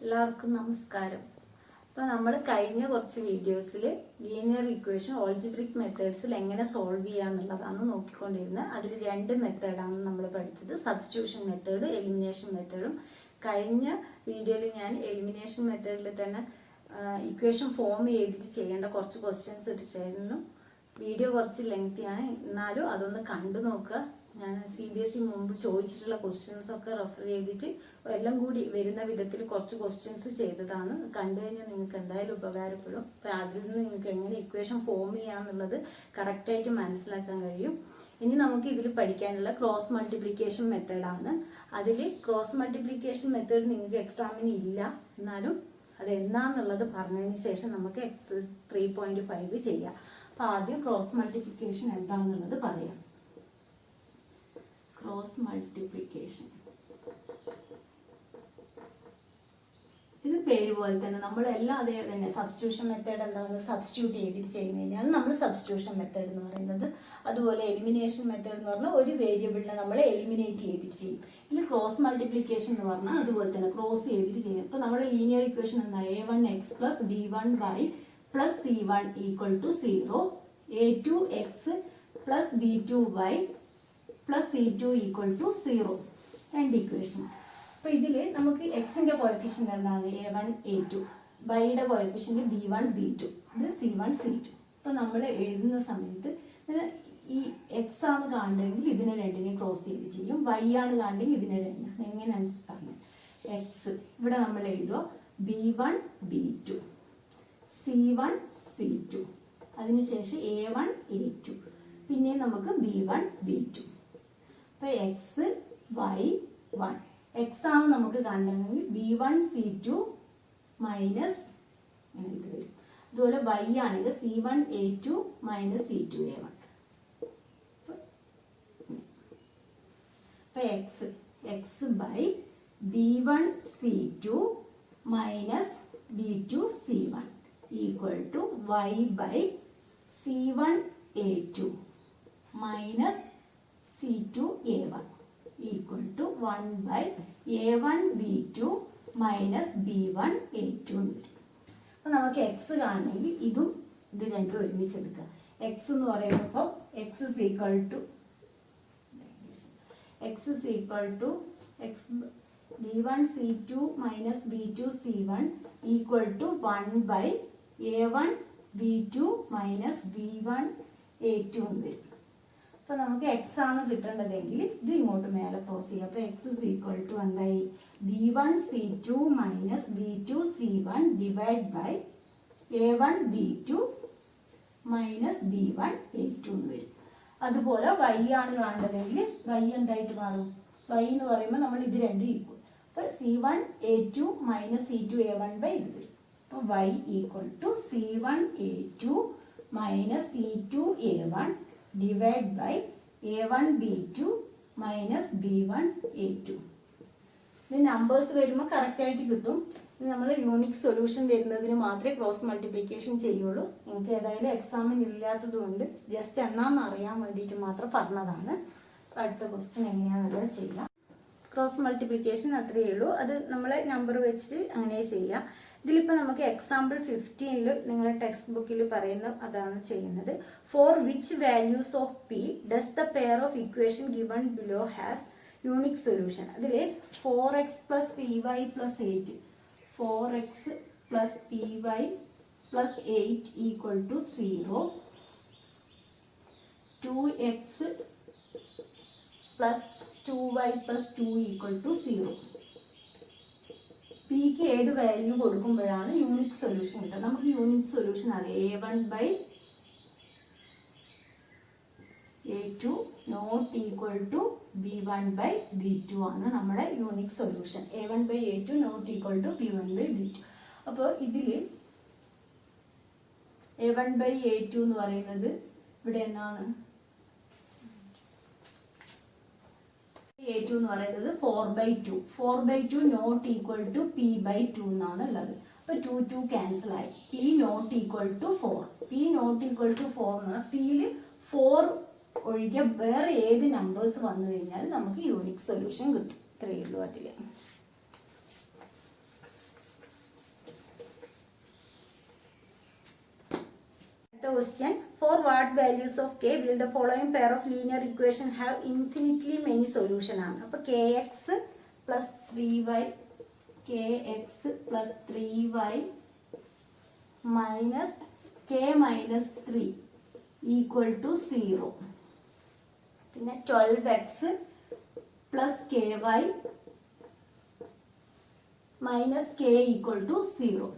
എല്ലാവർക്കും നമസ്കാരം. അപ്പോൾ നമ്മൾ കഴിഞ്ഞ കുറച്ച് വീഡിയോസിൽ ലീനിയർ ഇക്വേഷൻ ഓൾജിബ്രിക് മെത്തേഡ്സിൽ എങ്ങനെ സോൾവ് ചെയ്യാന്നുള്ളതാണ് നോക്കിക്കൊണ്ടിരുന്നത്. അതിൽ രണ്ട് മെത്തേഡാണ് നമ്മൾ പഠിച്ചത്, സബ്സ്റ്റിറ്റ്യൂഷൻ മെത്തേഡ്, എലിമിനേഷൻ മെത്തേഡും. കഴിഞ്ഞ വീഡിയോയിൽ ഞാൻ എലിമിനേഷൻ മെത്തേഡിൽ തന്നെ ഇക്വേഷൻ ഫോം ചെയ്തിട്ട് ചെയ്യേണ്ട കുറച്ച് ക്വസ്റ്റ്യൻസ് ഇട്ടിട്ടായിരുന്നു. വീഡിയോ കുറച്ച് ലെങ്തിയാണ്, എന്നാലും അതൊന്ന് കണ്ടു നോക്കുക. ഞാൻ CBSE മുമ്പ് ചോദിച്ചിട്ടുള്ള ക്വസ്റ്റ്യൻസ് ഒക്കെ റെഫർ ചെയ്തിട്ട് എല്ലാം കൂടി വരുന്ന വിധത്തിൽ കുറച്ച് ക്വസ്റ്റ്യൻസ് ചെയ്തതാണ്. കണ്ടു കഴിഞ്ഞാൽ നിങ്ങൾക്ക് എന്തായാലും ഉപകാരപ്പെടും. അപ്പം അതിൽ നിന്ന് നിങ്ങൾക്ക് എങ്ങനെ ഇക്വേഷൻ ഫോം ചെയ്യാന്നുള്ളത് കറക്റ്റായിട്ട് മനസ്സിലാക്കാൻ കഴിയും. ഇനി നമുക്ക് ഇതിൽ പഠിക്കാനുള്ള ക്രോസ് മൾട്ടിപ്ലിക്കേഷൻ മെത്തേഡാണ്. അതിൽ ക്രോസ് മൾട്ടിപ്ലിക്കേഷൻ മെത്തേഡ് നിങ്ങൾക്ക് എക്സാമിന് ഇല്ല, എന്നാലും അതെന്താന്നുള്ളത് പറഞ്ഞതിന് ശേഷം നമുക്ക് എക്സസൈസ് 3.5 ചെയ്യാം. അപ്പോൾ ആദ്യം ക്രോസ് മൾട്ടിപ്ലിക്കേഷൻ എന്താണെന്നുള്ളത് പറയാം. ക്രോസ് മൾട്ടിപ്ലിക്കേഷൻ ഇത് പേര് പോലെ തന്നെ നമ്മളെല്ലാം അതേ തന്നെ. സബ്സ്റ്റിറ്റ്യൂഷൻ മെത്തേഡ് എന്താണെന്ന് സബ്സ്റ്റിറ്റ്യൂട്ട് ചെയ്തിട്ട് ചെയ്യുന്നതിനാണ് നമ്മൾ സബ്സ്റ്റിറ്റ്യൂഷൻ മെത്തേഡ് എന്ന് പറയുന്നത്. അതുപോലെ എലിമിനേഷൻ മെത്തേഡ് എന്ന് പറഞ്ഞാൽ ഒരു വേരിയബിളിനെ നമ്മൾ എലിമിനേറ്റ് ചെയ്തിട്ട് ചെയ്യും. ഇതിൽ ക്രോസ് മൾട്ടിപ്ലിക്കേഷൻ എന്ന് പറഞ്ഞാൽ അതുപോലെ തന്നെ ക്രോസ് ചെയ്തിട്ട് ചെയ്യും. ഇപ്പോൾ നമ്മുടെ ലീനിയർ ഇക്വേഷൻ എന്താ? a1x + b1y + c1 = 0, a2x + b2y + c2 = 0 രണ്ട് ഇക്വേഷൻ. അപ്പോൾ ഇതിൽ നമുക്ക് എക്സിൻ്റെ കോഎഫിഷ്യൻ്റ് എന്താണ്? a1 a2, വൈയുടെ കോഎഫിഷ്യൻ്റ് b1 b2, ഇത് c1 c2. അപ്പോൾ നമ്മൾ എഴുതുന്ന സമയത്ത് ഈ എക്സ് ആണ് കാണണമെങ്കിൽ ഇതിനെ രണ്ടിനെയും ക്രോസ് ചെയ്ത് ചെയ്യും, വൈ ആണ് കാണണമെങ്കിൽ ഇതിനെ രണ്ടും. എങ്ങനെയാണ് പറഞ്ഞത്? എക്സ് ഇവിടെ നമ്മൾ എഴുതുക b1 b2, c1 c2, അതിനുശേഷം a1 a2, പിന്നെ നമുക്ക് b1 b2. അപ്പോൾ എക്സ് വൈ 1, എക്സ് ആണ് നമുക്ക് കാണണമെങ്കിൽ b1 c2 മൈനസ് ഇത് വരും. അതുപോലെ വൈ ആണെങ്കിൽ c1 a2 minus c2 a1. അപ്പോൾ x by b1 c2 minus b2 c1 = y by c1 a2 minus c2 a1 = 1 by a1 b2 minus b1 a2 എന്ന് വരും. അപ്പോൾ നമുക്ക് എക്സ് കാണണമെങ്കിൽ ഇതും ഇത് രണ്ടും ഒരുമിച്ച് എടുക്കുക. എക്സ് എന്ന് പറയുമ്പോൾ X b1 c2 minus b2 c1 = 1 by a1 b2 minus b1 a2 എന്ന് വരും. അപ്പോൾ നമുക്ക് എക്സ് ആണ് കിട്ടേണ്ടതെങ്കിൽ ഇത് ഇങ്ങോട്ട് മേലെ ക്രോസ് ചെയ്യുക. അപ്പോൾ എക്സ് എന്തായി? b1 c2 minus b2 c1 divide by a1 b2 minus b1 a2 എന്ന് വരും. അതുപോലെ വൈ ആണ് കാണേണ്ടതെങ്കിൽ വൈ എന്തായിട്ട് മാറും? വൈ എന്ന് പറയുമ്പോൾ നമ്മൾ ഇത് രണ്ടും ഈക്വൽ. അപ്പോൾ c1 a2 minus c2 a1 by ഇത് വരും. അപ്പോൾ y = c1 a2 minus c2 a1 divide by a1 b2 minus b1 a2. ഇത് നമ്പേഴ്സ് വരുമ്പോൾ കറക്റ്റായിട്ട് കിട്ടും. ഇത് നമ്മൾ യൂണിക് സൊല്യൂഷൻ വരുന്നതിന് മാത്രമേ ക്രോസ് മൾട്ടിപ്ലിക്കേഷൻ ചെയ്യുള്ളൂ. നിങ്ങൾക്ക് ഏതായാലും എക്സാമിന് ഇല്ലാത്തത് കൊണ്ട് ജസ്റ്റ് എന്നാന്ന് അറിയാൻ വേണ്ടിയിട്ട് മാത്രം പറഞ്ഞതാണ്. അടുത്ത ക്വസ്റ്റ്യൻ എങ്ങനെയാണെന്നുള്ളത് ചെയ്യാം. ക്രോസ് മൾട്ടിപ്ലിക്കേഷൻ അത്രയേ ഉള്ളൂ. അത് നമ്മളെ നമ്പർ വെച്ചിട്ട് അങ്ങനെ ചെയ്യാം. ഇതിലിപ്പോൾ നമുക്ക് എക്സാമ്പിൾ 15 നിങ്ങളുടെ ടെക്സ്റ്റ് ബുക്കിൽ പറയുന്ന അതാണ് ചെയ്യുന്നത്. For which values of P does the pair of equation given below has unique solution. അതിൽ 4x + py + 8, 4x + py + 8 = 0, 2x + 2y + 2 = 0. പിക്ക് ഏത് വാല്യൂ കൊടുക്കുമ്പോഴാണ് യൂണിക് സൊല്യൂഷൻ കിട്ടുക? നമുക്ക് യൂണിക് സൊല്യൂഷൻ അറിയാം. a1 by a2 not equal to b1 by b2 ആണ് നമ്മുടെ unique solution. a1 by a2 not equal to b1 by b2. അപ്പോൾ ഇതിൽ a1 by a2 എന്ന് പറയുന്നത് ഇവിടെ എന്താണ്? a2 എന്ന് പറയുന്നത് 4/2. 4/2 നോട്ട് ഈക്വൽ ടു p/2 എന്നാണ് ഉള്ളത്. അപ്പോൾ 2 ക്യാൻസൽ ആയി. p not equal to 4. p not equal to 4 എന്ന് പറഞ്ഞാൽ പിയിൽ 4 ഒഴികെ വേറെ ഏത് നമ്പേഴ്സ് വന്നു കഴിഞ്ഞാൽ നമുക്ക് യൂണിക് സൊല്യൂഷൻ കിട്ടും. ഇത്രയേ ഉള്ളൂ അതിൽ. question. For what values of k will the following pair of linear equation have infinitely many solution ആണ്. അപ്പോൾ kx plus 3y minus k minus 3 equal to 0. പിന്നെ 12x plus ky minus k equal to 0.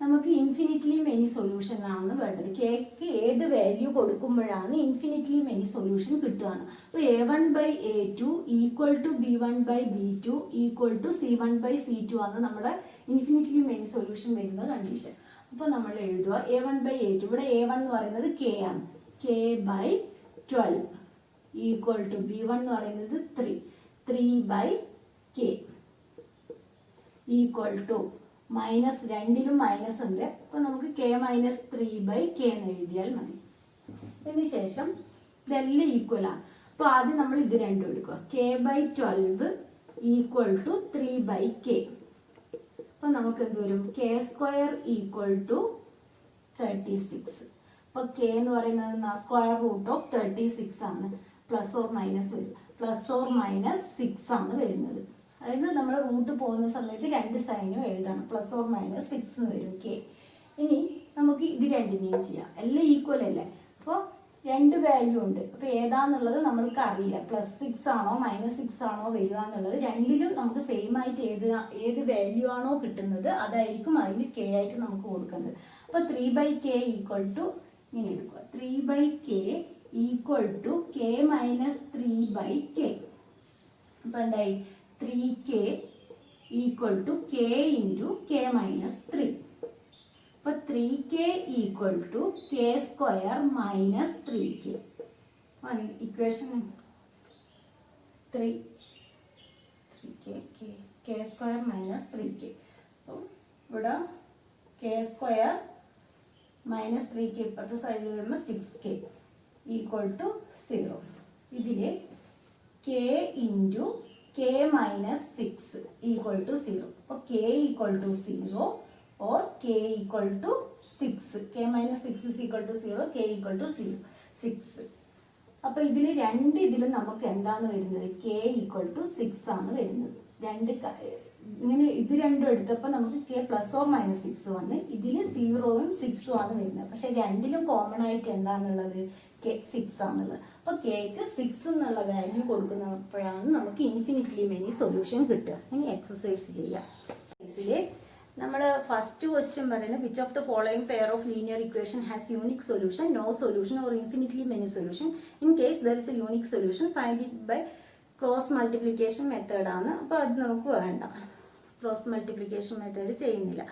നമുക്ക് infinitely many solution ആണ് വേണ്ടത്. കെക്ക് ഏത് value കൊടുക്കുമ്പോഴാണ് infinitely many solution കിട്ടുകയാണ്. അപ്പോൾ a1/a2 equal to b1/b2 equal to c1/c2 ആണ് നമ്മുടെ ഇൻഫിനിറ്റ്ലി മെനി സൊല്യൂഷൻ വരുന്ന കണ്ടീഷൻ. അപ്പോൾ നമ്മൾ എഴുതുക a1/a2, ഇവിടെ a1 എന്ന് പറയുന്നത് k ആണ്, k/12 ഈക്വൽ ടു b1 എന്ന് പറയുന്നത് 3/k ഈക്വൽ ടു മൈനസ്, രണ്ടിലും മൈനസ് ഉണ്ട്, അപ്പോൾ നമുക്ക് k മൈനസ് 3/k എന്ന് എഴുതിയാൽ മതി. അതിനുശേഷം ഇതെല്ലാം ഈക്വൽ ആണ്. അപ്പോൾ ആദ്യം നമ്മൾ ഇത് രണ്ടും എടുക്കുക. k/12 equal to 3/k. അപ്പോൾ നമുക്ക് എന്ത് വരും? k² equal to 36. അപ്പോൾ k എന്ന് പറയുന്നത് സ്ക്വയർ റൂട്ട് ഓഫ് 36 ആണ്. പ്ലസ് ഓർ മൈനസ് വരും. പ്ലസ് ഓർ മൈനസ് 6 ആണ് വരുന്നത്. അതായത് നമ്മൾ റൂട്ട് പോകുന്ന സമയത്ത് രണ്ട് സൈനും എഴുതണം. പ്ലസ് ഓർ മൈനസ് 6 എന്ന് വരും k. ഇനി നമുക്ക് ഇത് രണ്ടിനെയും ചെയ്യാം. എല്ലാം ഈക്വൽ അല്ലേ? അപ്പോൾ രണ്ട് വാല്യൂ ഉണ്ട്. അപ്പോൾ ഏതാന്നുള്ളത് നമ്മൾക്ക് അറിയില്ല. പ്ലസ് 6 ആണോ മൈനസ് 6 ആണോ വരിക എന്നുള്ളത്. രണ്ടിലും നമുക്ക് സെയിം ആയിട്ട് ഏത് വാല്യൂ ആണോ കിട്ടുന്നത് അതായിരിക്കും അതിന് k ആയിട്ട് നമുക്ക് കൊടുക്കുന്നത്. അപ്പോൾ 3/k ഈക്വൽ ടു ഇങ്ങനെ എടുക്കുക. 3/k equal to k minus 3/k. അപ്പോൾ എന്തായി? 3k equal to k into k minus 3. അപ്പോൾ 3k equal to k² minus 3k. Equation 3k² minus 3k. അപ്പോൾ ഇവിടെ k² മൈനസ് 3k ഇപ്പുറത്തെ സൈഡിൽ വരുമ്പോൾ 6k ഈക്വൽ ടു 0. ഇതിൽ k into k minus 6 equal to 0. അപ്പോൾ k equal to 0 or k equal to 6. k minus 6 is equal to 0, k equal to 0, 6. അപ്പോൾ ഇതിലും നമുക്ക് എന്താണ് വരുന്നത്? k equal to 6 ആണ് വരുന്നത്. ഇങ്ങനെ ഇത് രണ്ടും എടുത്തപ്പോൾ നമുക്ക് k പ്ലസ് ഓർ മൈനസ് 6 വന്ന്, ഇതിൽ 0ഉം 6ഉം ആണ് വരുന്നത്. പക്ഷെ രണ്ടിലും കോമൺ ആയിട്ട് എന്താണെന്നുള്ളത്? k 6 ആണുള്ളത്. അപ്പോൾ kക്ക് 6 എന്നുള്ള വാല്യൂ കൊടുക്കുന്നപ്പോഴാണ് നമുക്ക് ഇൻഫിനിറ്റ്ലി മെനി സൊല്യൂഷൻ കിട്ടുക. ഇനി എക്സസൈസ് ചെയ്യാം. ഇതിൽ നമ്മൾ ഫസ്റ്റ് ക്വസ്റ്റ്യൻ പറയുന്നത് which of the following pair of linear equation has unique solution, no solution or infinitely many solution. In case there is a unique solution find it by cross multiplication മെത്തേഡാണ്. അപ്പോൾ അത് നമുക്ക് വേണ്ട, cross multiplication method ചെയ്യുന്നില്ല.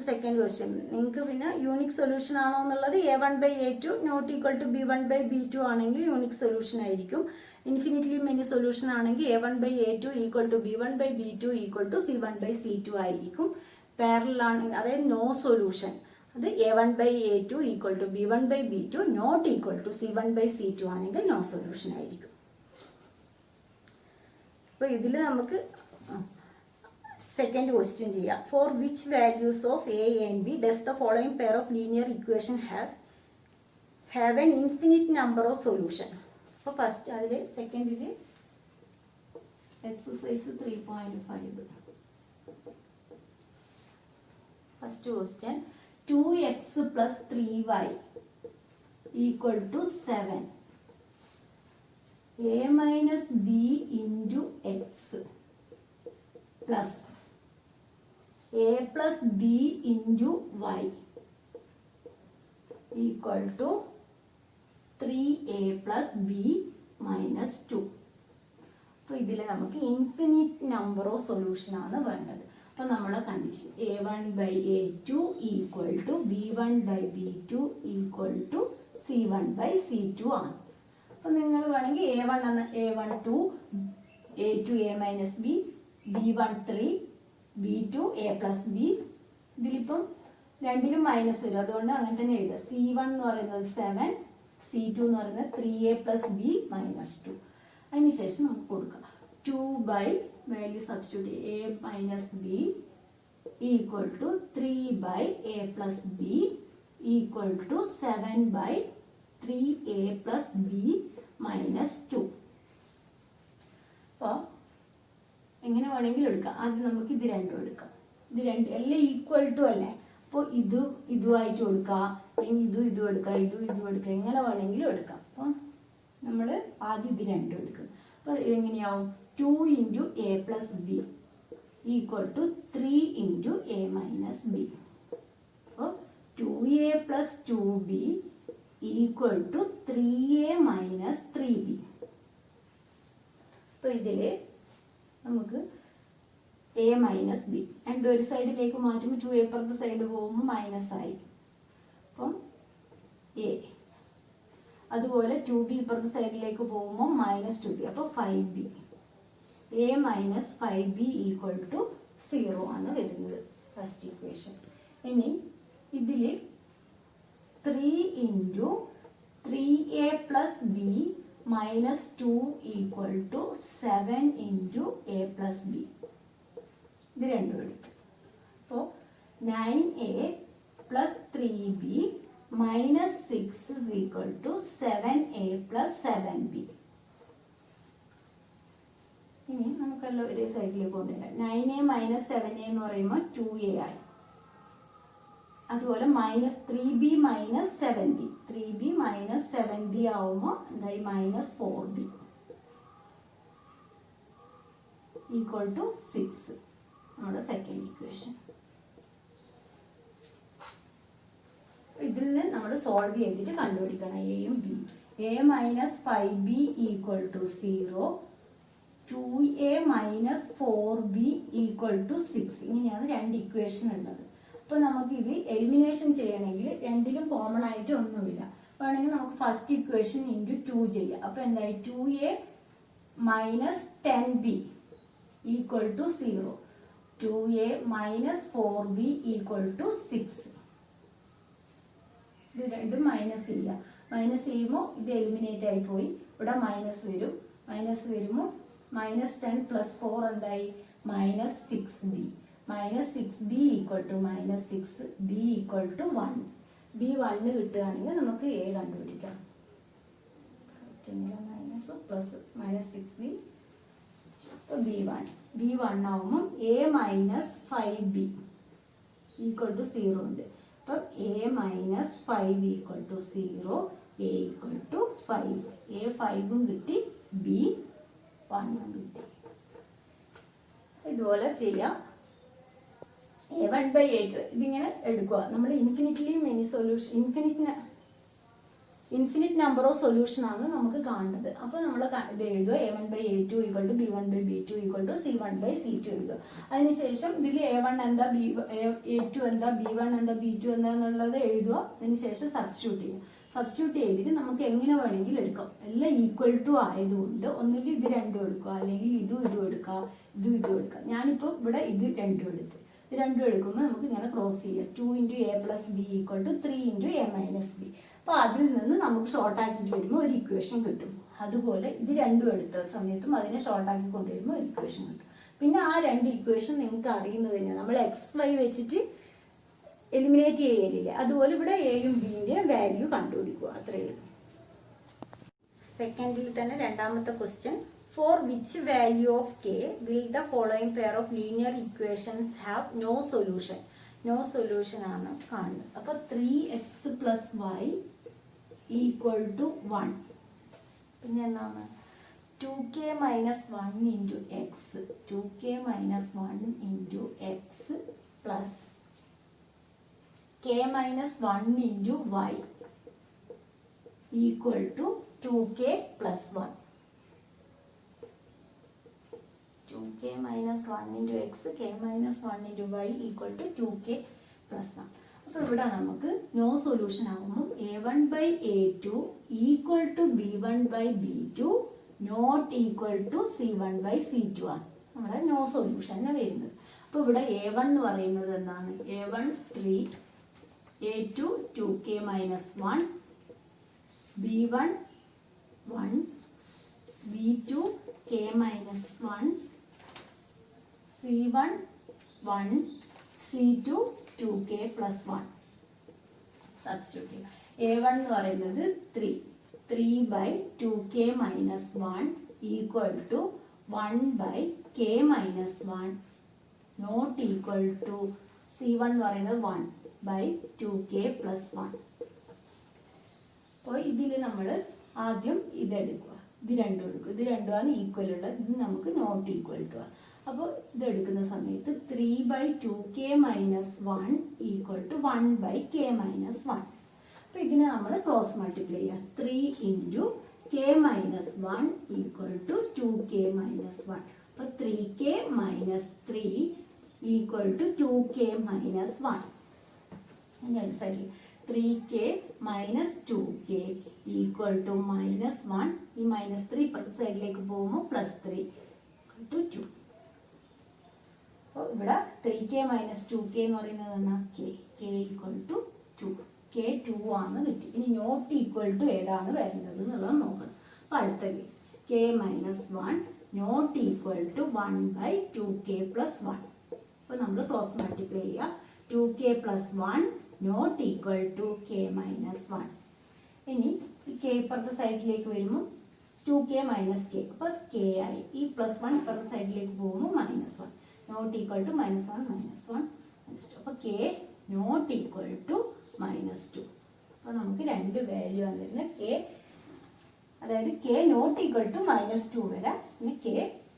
Second question, നിങ്ങൾക്ക് പിന്നെ unique solution ആണോ എന്നുള്ളത് a1/a2 not equal to b1/b2 ആണെങ്കിൽ യൂണിക് സൊല്യൂഷൻ ആയിരിക്കും. ഇൻഫിനിറ്റ്ലി മെനി സൊല്യൂഷൻ ആണെങ്കിൽ a1/a2 equal to b1/b2 equal to c1/c2 ആയിരിക്കും. പാരലൽ ആണെങ്കിൽ, അതായത് നോ സൊല്യൂഷൻ, അത് a1/a2 equal to b1/b2 not equal to c1/c2 ആണെങ്കിൽ നോ സൊല്യൂഷൻ ആയിരിക്കും. അപ്പോൾ ഇതിൽ നമുക്ക് സെക്കൻഡ് ക്വസ്റ്റ്യൻ ചെയ്യാം. For which values of a and b does the following pair of linear equation have an infinite number of solution? അപ്പോൾ first അതിൽ സെക്കൻഡിൽ exercise 3.5. First question 2x plus 3y equal to 7. a minus b into x plus a plus b into y equal to 3a plus b minus 2. അപ്പോൾ ഇതിൽ നമുക്ക് infinite number of solution ആണ് വേണ്ടത്. അപ്പോൾ നമ്മുടെ condition a1/a2 equal to b1/b2 equal to c1/c2 ആണ്. അപ്പോൾ നിങ്ങൾ വേണമെങ്കിൽ a1 എന്ന a12 a2 a minus b b1 3 b2 a plus b, ഇതിലിപ്പം രണ്ടിലും മൈനസ് വരും, അതുകൊണ്ട് അങ്ങനെ തന്നെ എഴുതുക. c1 എന്ന് പറയുന്നത് 7, c2 എന്ന് പറയുന്നത് 3a പ്ലസ് b മൈനസ് 2. അതിനുശേഷം നമുക്ക് കൊടുക്കാം 2 value substitute a minus b equal to 3 a plus b equal to 7/3a plus B minus 2. അപ്പോൾ എങ്ങനെ വേണമെങ്കിലും എടുക്കാം. ആദ്യം നമുക്ക് ഇത് രണ്ടും എടുക്കാം. ഇത് രണ്ട് എല്ലാം ഈക്വൽ ടു അല്ലേ, അപ്പോൾ ഇതുമായിട്ട് കൊടുക്കാം, അല്ലെങ്കിൽ ഇതും എടുക്കാം, ഇതും എടുക്കാം, എങ്ങനെ വേണമെങ്കിലും എടുക്കാം. അപ്പോൾ നമ്മൾ ആദ്യം ഇത് രണ്ടും എടുക്കും. അപ്പോൾ ഇതെങ്ങനെയാവും? 2 × a plus B equal to 3 × a minus B. അപ്പോൾ 2a plus 2b equal to 3a minus 3b. അപ്പോൾ ഇതിൽ നമുക്ക് a മൈനസ് ബി രണ്ടും ഒരു സൈഡിലേക്ക് മാറ്റുമ്പോൾ 2a പുറത്ത് സൈഡ് പോകുമ്പോൾ മൈനസ് ആയി. അപ്പം a, അതുപോലെ 2b ഇപ്പുറത്തെ സൈഡിലേക്ക് പോകുമ്പോൾ മൈനസ് 2b, അപ്പോൾ 5b. a minus 5b equal to 0 ആണ് വരുന്നത് ഫസ്റ്റ് ഇക്വേഷൻ. ഇനി ഇതിൽ 3 × 3a plus B minus 2 equal to 7 × a plus B. ഇത് രണ്ടും എടുത്തു. അപ്പോൾ 9a plus 3b minus 6 is equal to 7a plus 7b. ഇനി നമുക്കെല്ലാം ഒരേ സൈഡിലേക്ക് കൊണ്ടുവരാം. 9a മൈനസ് 7a എന്ന് പറയുമ്പോൾ 2a ആയി. അതുപോലെ minus 3b minus 7b, 3b minus 7b ആവുമ്പോൾ എന്തായി? Minus 4b equal to 6. നമ്മുടെ സെക്കൻഡ് ഇക്വേഷൻ. ഇതിൽ നിന്ന് നമ്മൾ സോൾവ് ചെയ്തിട്ട് കണ്ടുപിടിക്കണം എയും B. a minus 5b equal to 0, 2a minus 4b equal to 6. ഇങ്ങനെയാണ് രണ്ട് ഇക്വേഷൻ ഉള്ളത്. അപ്പോൾ നമുക്ക് ഇത് എലിമിനേഷൻ ചെയ്യണമെങ്കിൽ രണ്ടിലും കോമൺ ആയിട്ട് ഒന്നുമില്ല. വേണമെങ്കിൽ നമുക്ക് ഫസ്റ്റ് ഇക്വേഷൻ ഇൻറ്റു 2 ചെയ്യാം. അപ്പോൾ എന്തായി? 2a minus 10b equal to 0, 2a minus 4b equal to 6. ഇത് രണ്ടും മൈനസ് ചെയ്യുക. മൈനസ് ചെയ്യുമ്പോൾ ഇത് എലിമിനേറ്റ് ആയി പോയി, ഇവിടെ മൈനസ് വരും. മൈനസ് വരുമ്പോൾ മൈനസ് 10 പ്ലസ് 4 എന്തായി? Minus 6b. Minus 6b equal to minus 6, b equal to 1. b 1 കിട്ടുകയാണെങ്കിൽ നമുക്ക് a കണ്ടുപിടിക്കാം. Minus plus minus 6b. അപ്പോൾ b 1 ആവുമ്പോൾ a minus 5b equal to 0 ഉണ്ട്. അപ്പം a minus 5 equal to 0, a equal to 5. a 5ഉം കിട്ടി, b 1ഉം കിട്ടി. ഇതുപോലെ ചെയ്യാം. a1/8 ഇതിങ്ങനെ എടുക്കുക. നമ്മൾ infinitely many solution, infinite number of solution ആണ് നമുക്ക് കാണുന്നത്. അപ്പോൾ നമ്മൾ ഇത് എഴുതുക. a1/a2 equal to b1/b2 equal to c1/c2 എഴുതുക. അതിനുശേഷം ഇതിൽ a1 എന്താ, a2 എന്താ, b1 എന്താ, b2 എന്താ എന്നുള്ളത് എഴുതുക. അതിനുശേഷം സബ്സ്റ്റിറ്റ്യൂട്ട് ചെയ്യുക. സബ്സ്റ്റിറ്റ്യൂട്ട് ചെയ്തിട്ട് നമുക്ക് എങ്ങനെ വേണമെങ്കിലും എടുക്കാം. എല്ലാം ഈക്വൽ ടു ആയതുകൊണ്ട് ഒന്നുകിൽ ഇത് രണ്ടും എടുക്കുക, അല്ലെങ്കിൽ ഇതും എടുക്കുക, ഇതും എടുക്കുക. ഞാനിപ്പോൾ ഇവിടെ ഇത് രണ്ടും എടുത്ത്. ഇത് രണ്ടും എടുക്കുമ്പോൾ നമുക്ക് ഇങ്ങനെ ക്രോസ് ചെയ്യാം. 2 × a plus B equal to 3 × a minus B. അപ്പോൾ അതിൽ നിന്ന് നമുക്ക് ഷോർട്ട് ആക്കിയിട്ട് വരുമ്പോൾ ഒരു ഇക്വേഷൻ കിട്ടും. അതുപോലെ ഇത് രണ്ടും എടുത്ത സമയത്തും അതിനെ ഷോർട്ട് ആക്കി കൊണ്ടുവരുമ്പോൾ ഒരു ഇക്വേഷൻ കിട്ടും. പിന്നെ ആ രണ്ട് ഇക്വേഷൻ നിങ്ങൾക്ക് അറിയുന്നത് തന്നെയാണ്. നമ്മൾ XY വെച്ചിട്ട് എലിമിനേറ്റ് ചെയ്യലില്ല. അതുപോലെ ഇവിടെ എയും ബിന്റെ വാല്യൂ കണ്ടുപിടിക്കുക. അത്രയേ ഉള്ളൂ. സെക്കൻഡിൽ തന്നെ രണ്ടാമത്തെ question. For which value of k will the following pair of linear equations have no solution? No solution ആണ് കാണുന്നത്. അപ്പോൾ 3x plus y equal to 1. പിന്നെ എന്താണ്? 2k minus 1 into x, 2k minus 1 into x plus k minus 1 into y equal to 2k plus 1. 2k minus 1 into x, k minus 1 into y equal to 2k plus 1. അപ്പോൾ ഇവിടെ നമുക്ക് no solution ആകുമ്പോൾ a1/a2 equal to b1/b2 not equal to c1/c2 ആണ് നമ്മുടെ no solution വരുന്നത്. അപ്പോൾ ഇവിടെ a1 എന്ന് പറയുന്നത് എന്താണ്? a1 3, a2 2k minus 1, b1 1, b2 k minus 1, c1 1, c2 2k plus 1. Substitute ചെയ്യാം. A1 എന്ന് പറയുന്നത് 3/2k minus 1 equal to 1/k minus 1 not equal to C1 എന്ന് പറയുന്നത് 1/2k plus 1. അപ്പോൾ ഇതിൽ നമ്മൾ ആദ്യം ഇതെടുക്കുക, ഇത് രണ്ടും എടുക്കുക. ഇത് രണ്ടുമാണ് ഈക്വൽ ഉള്ളത്, ഇത് നമുക്ക് നോട്ട് ഈക്വൽ ടു ആണ്. അപ്പോൾ ഇതെടുക്കുന്ന സമയത്ത് 3/2k minus 1 equal to 1/k minus 1. അപ്പോൾ ഇതിനെ നമ്മൾ ക്രോസ് മൾട്ടിപ്ലൈ ചെയ്യുക. 3 into k minus 1 equal to 2k minus 1. അപ്പോൾ 3k minus 3 equal to 2k minus 1. ഇനി സൈഡിൽ 3k minus 2k equal to minus 1. ഈ മൈനസ് 3 ഇപ്പുറത്തെ സൈഡിലേക്ക് പോകുമ്പോൾ പ്ലസ് 3 equal to 2. അപ്പോൾ ഇവിടെ 3k minus 2k എന്ന് പറയുന്നത് എന്നാ k equal to 2. k 2 ആണ് കിട്ടി. ഇനി നോട്ട് ഈക്വൽ ടു ഏതാണ് വരുന്നത് എന്നുള്ളത് നോക്കണം. അപ്പോൾ അടുത്ത case k minus 1 not equal to 1/2k plus 1. അപ്പോൾ നമ്മൾ ക്രോസ് മൾട്ടിപ്ലൈ ചെയ്യുക. 2k plus 1 not equal to k minus 1. ഇനി k ഇപ്പുറത്തെ സൈഡിലേക്ക് വരുമ്പോൾ 2k minus k, അപ്പോൾ k ആയി. ഈ പ്ലസ് 1 ഇപ്പുറത്തെ സൈഡിലേക്ക് പോകുമ്പോൾ മൈനസ് 1 നോട്ട് ഈക്വൽ ടു -1 -1 -2. അപ്പോൾ k നോട്ട് ഈക്വൽ ടു -2. അപ്പോൾ നമുക്ക് രണ്ട് വാല്യൂ വന്നിരുന്നത് k, അതായത് k നോട്ട് ഈക്വൽ ടു -2 വരാം. പിന്നെ k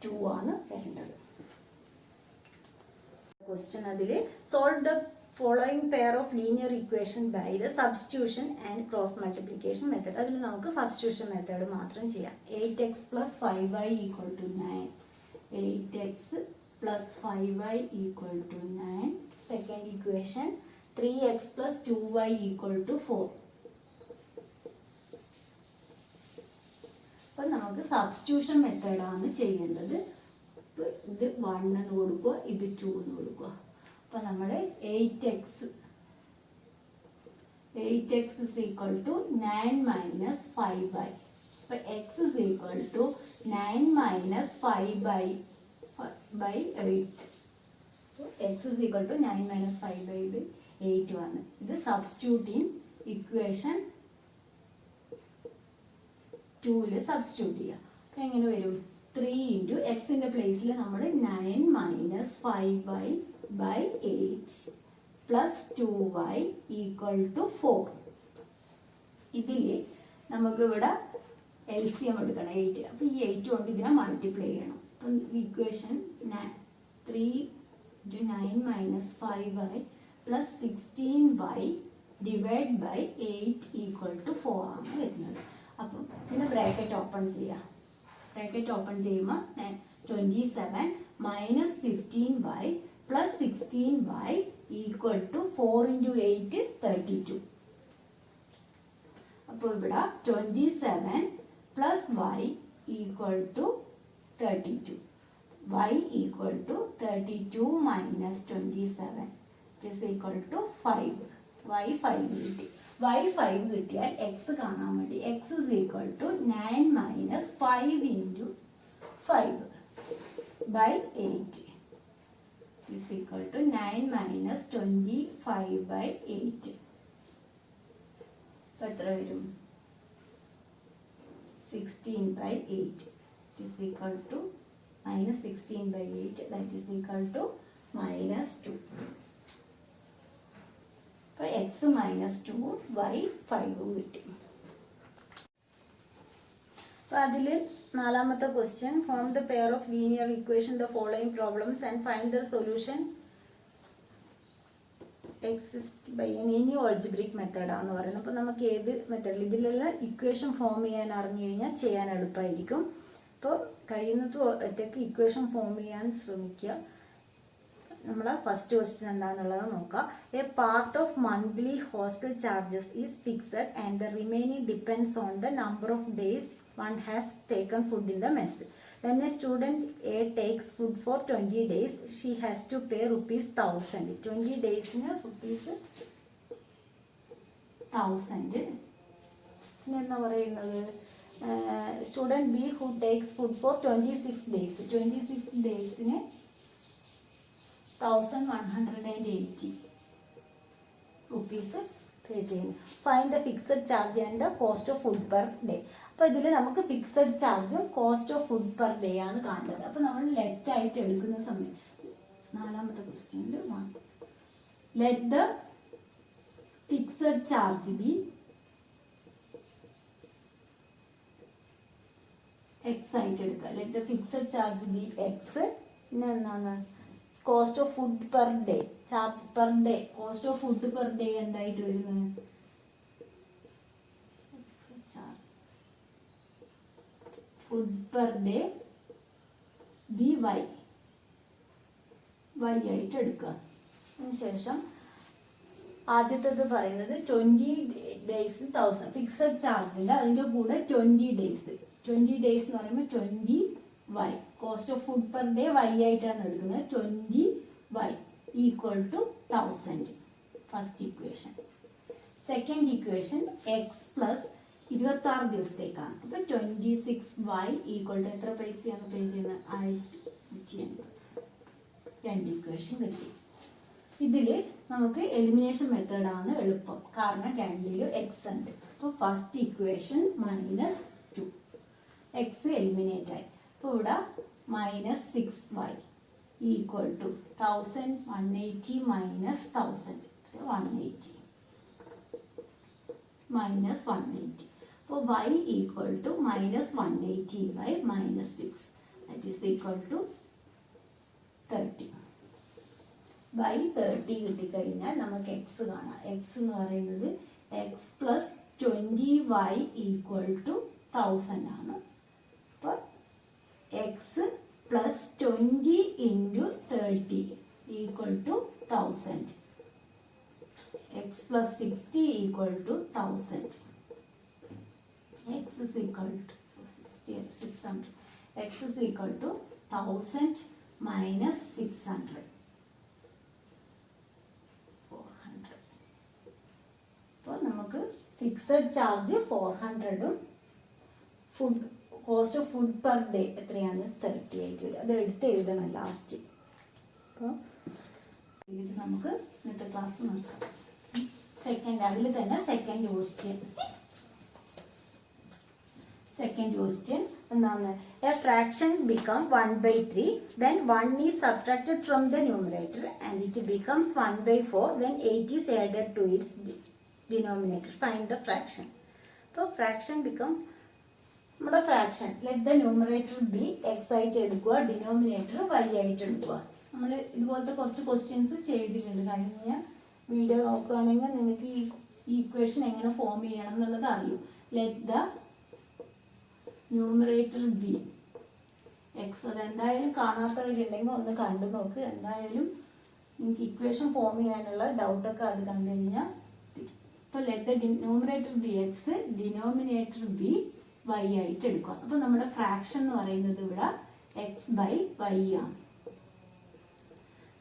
2 ആണ് വരേണ്ടത്. ക്വസ്റ്റ്യൻ അതിൽ solve the following pair of linear equation by the substitution and cross multiplication method. അതിൽ നമുക്ക് substitution method മാത്രം ചെയ്യാം. 8x plus 5y equal to 9. 8x plus 5y equal to 9. Second equation 3x plus 2y equal to 4. അപ്പോൾ നമുക്ക് substitution method ആണ് ചെയ്യേണ്ടത്. ഇത് 1 എന്ന് കൊടുക്കുക, ഇത് 2 എന്ന് കൊടുക്കുക. അപ്പോൾ നമ്മൾ 8x is equal to 9 minus 5y. അപ്പോൾ x is equal to 9 minus 5/8. x is equal to 9 minus 5/8 ആണ്. ഇത് സബ്സ്റ്റിറ്റ്യൂട്ട് ഇൻ ഇക്വേഷൻ 2ൽ സബ്സ്റ്റിറ്റ്യൂട്ട് ചെയ്യുക. അപ്പോൾ എങ്ങനെ വരും? 3 into എക്സിൻ്റെ പ്ലേസിൽ നമ്മൾ 9 minus 5y/8 plus 2y equal to 4. ഇതിൽ നമുക്ക് ഇവിടെ LCM എടുക്കണം 8. അപ്പോൾ ഈ 8 കൊണ്ട് ഇതിനെ മൾട്ടിപ്ലൈ ചെയ്യണം. അപ്പം equation 3 into 9 minus 5y plus 16y divided by 8 equal to 4 ആണ് വരുന്നത്. അപ്പം ഇതിനെ ബ്രാക്കറ്റ് ഓപ്പൺ ചെയ്യാം. ബ്രാക്കറ്റ് ഓപ്പൺ ചെയ്യുമ്പോൾ 27 minus 15y plus 16y equal to 4 into 8 32. അപ്പോൾ ഇവിടെ 27 plus y equal to 32. y equal to 32 minus 27 is equal to 5. y 5 കിട്ടി. y 5 കിട്ടിയാൽ x കാണാൻ വേണ്ടി x is equal to 9 minus 5 into 5 by 8 is equal to 9 minus 25 by 8. അപ്പോൾ എത്ര വരും? 16 by 8 is equal to minus 16 by 8, that is equal to -2. അപ്പോൾ x -2 y 5 കിട്ടി. അപ്പോൾ അതിൽ നാലാമത്തെ question form the pair of linear equation the following problems and find the solution exist by any algebraic മെത്തേഡാന്ന് പറയുന്നത്. അപ്പോൾ നമുക്ക് ഏത് മെത്തേഡിൽ ഇതിലെല്ലാം ഇക്വേഷൻ ഫോം ചെയ്യാൻ അറിഞ്ഞു കഴിഞ്ഞാൽ ചെയ്യാൻ എളുപ്പമായിരിക്കും. അപ്പോൾ കഴിയുന്നത് ഒറ്റയ്ക്ക് ഇക്വേഷൻ ഫോം ചെയ്യാൻ ശ്രമിക്കുക. നമ്മൾ ഫസ്റ്റ് ക്വസ്റ്റ്യൻ എന്താണെന്നുള്ളത് നോക്കാം. A part of monthly hostel charges is fixed and the remaining depends on the number of days one has taken food in the mess. When a student A takes food for 20 days, she has to pay rupees 1000. 20 days in rupees 1000. എന്താ പറയുന്നത്? Student B who takes food for 26 days. 26 daysന് 1180 rupees പേ ചെയ്യുന്നത്. Find the fixed charge and the cost of food per day. അപ്പോൾ ഇതിൽ നമുക്ക് fixed ചാർജും cost of food per day ആണ് കാണേണ്ടത്. അപ്പോൾ നമ്മൾ ലെറ്റ് ആയിട്ട് എടുക്കുന്ന സമയം 4ാമത്തെ ക്വസ്റ്റ്യനിൽ let the fixed charge B X ആയിട്ട് എടുക്കുക. Let the fixed charge B X. പിന്നെ എന്താണ് cost of food per day, charge per day, cost of food per day എന്തായിട്ട് വരുന്നത്? Food per day B Y ആയിട്ട് എടുക്കുക. അതിനുശേഷം ആദ്യത്തേത് പറയുന്നത് 20 days 1000 ഫിക്സഡ് ചാർജ് ഉണ്ട്, അതിൻ്റെ കൂടെ 20 days എന്ന് പറയുമ്പോൾ 20 Y. Cost of food per day Y ആയിട്ടാണ് എടുക്കുന്നത്. 20 Y equal to 1000. First equation. Second equation X plus 26 ദിവസത്തേക്കാണ്. അപ്പോൾ 26 വൈ ഈക്വൽ ടു എത്ര പൈസയാണ് പേ ചെയ്യുന്നത്? 1150. രണ്ട് ഇക്വേഷൻ കിട്ടി. ഇതിൽ നമുക്ക് എലിമിനേഷൻ മെത്തേഡാണ് എളുപ്പം, കാരണം രണ്ടിലും എക്സ് ഉണ്ട്. അപ്പോൾ ഫസ്റ്റ് ഇക്വേഷൻ -2 എക്സ് എലിമിനേറ്റ് ആയി. അപ്പോൾ ഇവിടെ -6y ഈക്വൽ ടു 1000 180 -1000 180 -180. അപ്പോൾ y equal to -180 by -6 that is equal to 30. by 30 കിട്ടിക്കഴിഞ്ഞാൽ നമുക്ക് എക്സ് കാണാം. എക്സ് എന്ന് പറയുന്നത് X plus 20y equal to 1000 ആണ്. അപ്പോൾ X plus 20 × 30 equal to 1000. X plus 60 equal to 1000. X is equal to 600. X is equal to 1000 minus 600. 400. അപ്പോൾ നമുക്ക് fixed charge 400ഉം food cost of food per day എത്രയാണ്? 38 വരും. അത് എടുത്ത് എഴുതണം ലാസ്റ്റ്. അപ്പോൾ ഇത് നമുക്ക് ഇന്നത്തെ ക്ലാസ് നോക്കാം. അതിൽ തന്നെ സെക്കൻഡ് ക്വസ്റ്റ്യൻ എന്താണ്? A fraction become 1/3 when 1 is subtracted from the numerator and it becomes 1/4 when 8 is added to its denominator. Find the fraction. അപ്പോൾ ഫ്രാക്ഷൻ ബിക്കം നമ്മുടെ fraction let the numerator be X ആയിട്ട് എടുക്കുക, denominator Y ആയിട്ട് എടുക്കുക. നമ്മൾ ഇതുപോലത്തെ കുറച്ച് questions ചെയ്തിട്ടുണ്ട്. കഴിഞ്ഞ വീഡിയോ നോക്കുകയാണെങ്കിൽ നിങ്ങൾക്ക് ഈ ഇക്വേഷൻ എങ്ങനെ ഫോം ചെയ്യണം എന്നുള്ളത് അറിയും. Let the numerator be X. അതെന്തായാലും കാണാത്തവരുണ്ടെങ്കിൽ ഒന്ന് കണ്ടു നോക്ക്. എന്തായാലും നിങ്ങൾക്ക് ഇക്വേഷൻ ഫോം ചെയ്യാനുള്ള ഡൗട്ടൊക്കെ അത് കണ്ടു കഴിഞ്ഞാൽ. ഇപ്പോൾ let the numerator be x, denominator be Y ആയിട്ട് എടുക്കുക. അപ്പോൾ നമ്മുടെ ഫ്രാക്ഷൻ എന്ന് പറയുന്നത് ഇവിടെ എക്സ് ബൈ വൈ ആണ്.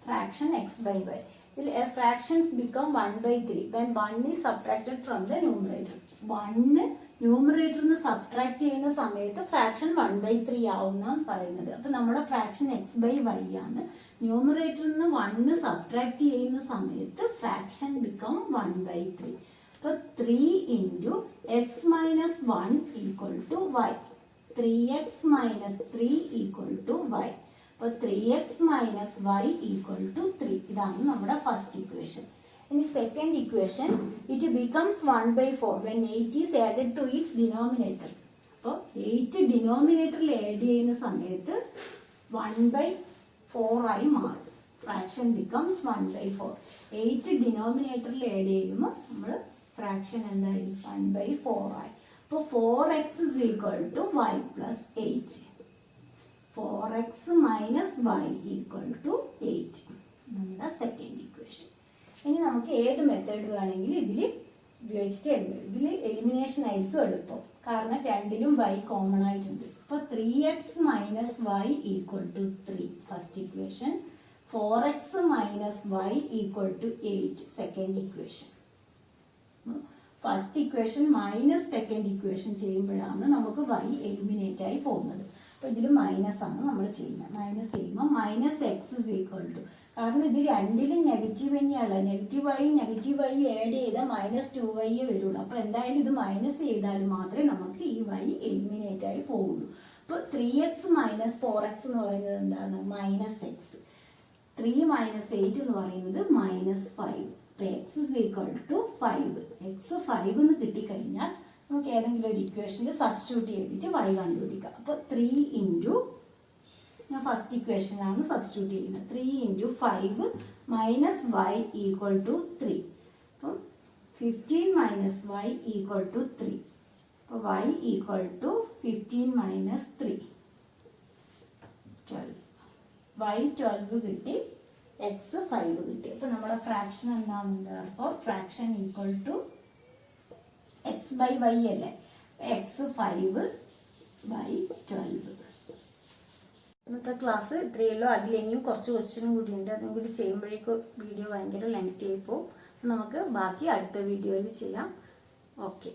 Fraction x by y. ഇതിൽ fractions become 1/3 when 1 is subtracted from the numerator. 1 ന്യൂമറേറ്ററിന് സബ്ട്രാക്ട് ചെയ്യുന്ന സമയത്ത് ഫ്രാക്ഷൻ 1/3 ആവുമെന്നാണ് പറയുന്നത്. അപ്പോൾ നമ്മുടെ ഫ്രാക്ഷൻ എക്സ് ബൈ വൈ ആണ്. ന്യൂമറേറ്ററിൽ നിന്ന് 1 സബ്ട്രാക്ട് ചെയ്യുന്ന സമയത്ത് ഫ്രാക്ഷൻ ബിക്കം 1/3. അപ്പോൾ 3 × x - 1 equal to y. 3x - 3 equal to y. അപ്പോൾ 3x - y ഈക്വൽ ടു 3. ഇതാണ് നമ്മുടെ ഫസ്റ്റ് ഇക്വേഷൻ. ഇനി second equation it becomes 1/4 when 8 is added to its denominator. അപ്പോൾ 8 ഡിനോമിനേറ്ററിൽ ആഡ് ചെയ്യുന്ന സമയത്ത് 1/4 ആയി മാറും. Fraction becomes 1/4. 8 ഡിനോമിനേറ്ററിൽ ആഡ് ചെയ്യുമ്പോൾ നമ്മൾ ഫ്രാക്ഷൻ എന്തായി? 1/4 ആയി. അപ്പോൾ 4x is equal to y plus 8. 4x minus y equal to 8. നമ്മുടെ സെക്കൻഡ് ഇക്വേഷൻ. ഇനി നമുക്ക് ഏത് മെത്തേഡ് വേണമെങ്കിലും ഇതിൽ ഉപയോഗിച്ചിട്ട് എഴുതും. ഇതിൽ എലിമിനേഷൻ ആയിരിക്കും എളുപ്പം, കാരണം രണ്ടിലും y കോമൺ ആയിട്ടുണ്ട്. അപ്പോൾ 3x minus y equal to 3 first equation. 4x minus y equal to 8 second equation. First equation minus second equation ചെയ്യുമ്പോഴാണ് നമുക്ക് y എലിമിനേറ്റ് ആയി പോകുന്നത്. അപ്പോൾ ഇതിൽ മൈനസ് ആണ് നമ്മൾ ചെയ്യുന്നത്. മൈനസ് ചെയ്യുമ്പോൾ -x is equal to, കാരണം ഇത് രണ്ടിലും നെഗറ്റീവ് തന്നെയാണ്. നെഗറ്റീവ് y ആഡ് ചെയ്താൽ -2y വരുള്ളൂ. അപ്പോൾ എന്തായാലും ഇത് മൈനസ് ചെയ്താൽ മാത്രമേ നമുക്ക് ഈ y എലിമിനേറ്റ് ആയി പോവുള്ളൂ. അപ്പോൾ 3x - 4x എന്ന് പറയുന്നത് എന്താണ്? -x. 3 - 8 എന്ന് പറയുന്നത് -5. അപ്പോൾ x = 5. x 5 എന്ന് കിട്ടിക്കഴിഞ്ഞാൽ നമുക്ക് ഏതെങ്കിലും ഒരു ഇക്വേഷനിൽ സബ്സ്റ്റിറ്റ്യൂട്ട് ചെയ്തിട്ട് y കണ്ടുപിടിക്കാം. അപ്പോൾ 3 ഇൻറ്റു, ഞാൻ ഫസ്റ്റ് ഇക്വേഷനിലാണ് സബ്സ്റ്റിറ്റ്യൂട്ട് ചെയ്യുന്നത്, 3 ഇൻറ്റു 5 മൈനസ് y = 3. അപ്പം 15 മൈനസ് y = 3. അപ്പോൾ y = 15 മൈനസ് 3 12. y 12 കിട്ടി, x 5 കിട്ടി. അപ്പോൾ നമ്മുടെ ഫ്രാക്ഷൻ എന്താണെന്ന്? അപ്പോൾ ഫ്രാക്ഷൻ = x/y അല്ലേ? x 5/12. ഇന്നത്തെ ക്ലാസ് ഇത്രയേ ഉള്ളൂ. അതിലെങ്കിലും കുറച്ച് ക്വസ്റ്റ്യനും കൂടി ഉണ്ട്. അതും കൂടി ചെയ്യുമ്പോഴേക്കും വീഡിയോ ഭയങ്കര ലെങ്തി ആയിപ്പോവും. നമുക്ക് ബാക്കി അടുത്ത വീഡിയോയിൽ ചെയ്യാം. ഓക്കെ.